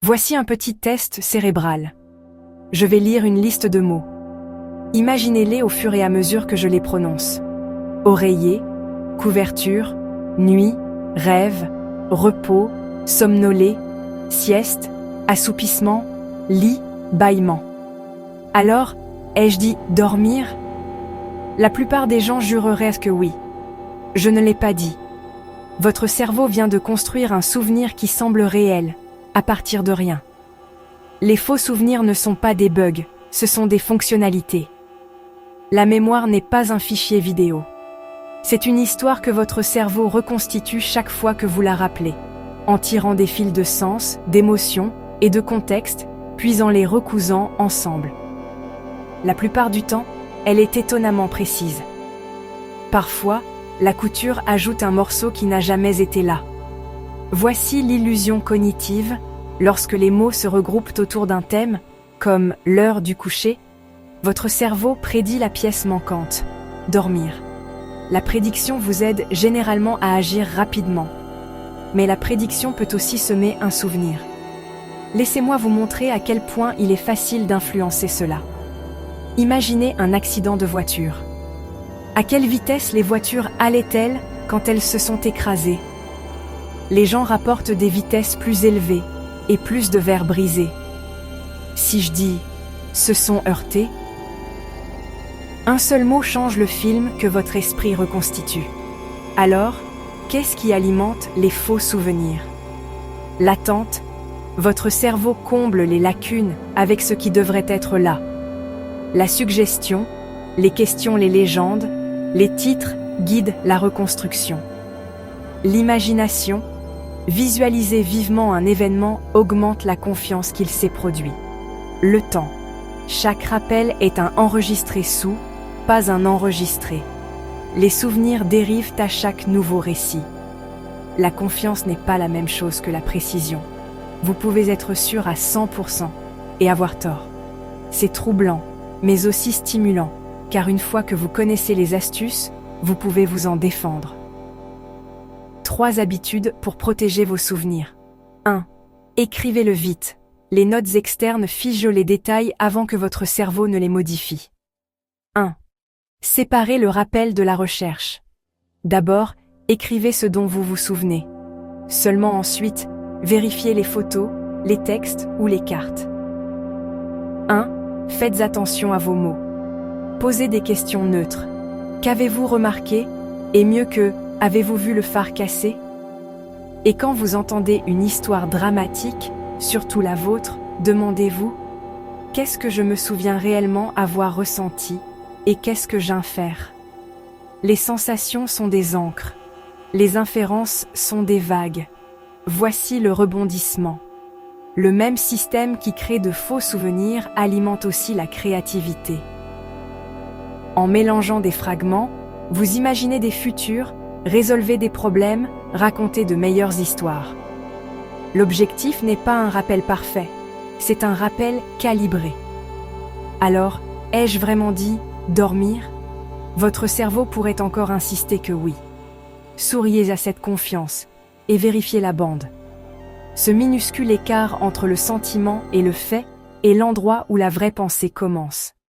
Voici un petit test cérébral. Je vais lire une liste de mots. Imaginez-les au fur et à mesure que je les prononce. Oreiller, couverture, nuit, rêve, repos, somnolé, sieste, assoupissement, lit, bâillement. Alors, ai-je dit dormir? La plupart des gens jureraient que oui. Je ne l'ai pas dit. Votre cerveau vient de construire un souvenir qui semble réel, à partir de rien. Les faux souvenirs ne sont pas des bugs, ce sont des fonctionnalités. La mémoire n'est pas un fichier vidéo. C'est une histoire que votre cerveau reconstitue chaque fois que vous la rappelez, en tirant des fils de sens, d'émotions et de contexte, puis en les recousant ensemble. La plupart du temps, elle est étonnamment précise. Parfois, la couture ajoute un morceau qui n'a jamais été là. Voici l'illusion cognitive, lorsque les mots se regroupent autour d'un thème, comme l'heure du coucher, votre cerveau prédit la pièce manquante, dormir. La prédiction vous aide généralement à agir rapidement. Mais la prédiction peut aussi semer un souvenir. Laissez-moi vous montrer à quel point il est facile d'influencer cela. Imaginez un accident de voiture. À quelle vitesse les voitures allaient-elles quand elles se sont écrasées? Les gens rapportent des vitesses plus élevées et plus de verres brisés. Si je dis « se sont heurtés », un seul mot change le film que votre esprit reconstitue. Alors, qu'est-ce qui alimente les faux souvenirs? L'attente, votre cerveau comble les lacunes avec ce qui devrait être là. La suggestion, les questions, les légendes, les titres guident la reconstruction. L'imagination, visualiser vivement un événement augmente la confiance qu'il s'est produit. Le temps, chaque rappel est un enregistré sous, pas un enregistré. Les souvenirs dérivent à chaque nouveau récit. La confiance n'est pas la même chose que la précision. Vous pouvez être sûr à 100% et avoir tort. C'est troublant, mais aussi stimulant, car une fois que vous connaissez les astuces, vous pouvez vous en défendre. 3 habitudes pour protéger vos souvenirs. 1. Écrivez-le vite. Les notes externes figent les détails avant que votre cerveau ne les modifie. 1. Séparez le rappel de la recherche. D'abord, écrivez ce dont vous vous souvenez. Seulement ensuite, vérifiez les photos, les textes ou les cartes. 1. Faites attention à vos mots. Posez des questions neutres. Qu'avez-vous remarqué? Et mieux que « avez-vous vu le phare cassé ?» Et quand vous entendez une histoire dramatique, surtout la vôtre, demandez-vous « qu'est-ce que je me souviens réellement avoir ressenti et qu'est-ce que j'infère ?» Les sensations sont des ancres. Les inférences sont des vagues. Voici le rebondissement. Le même système qui crée de faux souvenirs alimente aussi la créativité. En mélangeant des fragments, vous imaginez des futurs, résolvez des problèmes, racontez de meilleures histoires. L'objectif n'est pas un rappel parfait, c'est un rappel calibré. Alors, ai-je vraiment dit « dormir » ? Votre cerveau pourrait encore insister que oui. Souriez à cette confiance et vérifiez la bande. Ce minuscule écart entre le sentiment et le fait est l'endroit où la vraie pensée commence.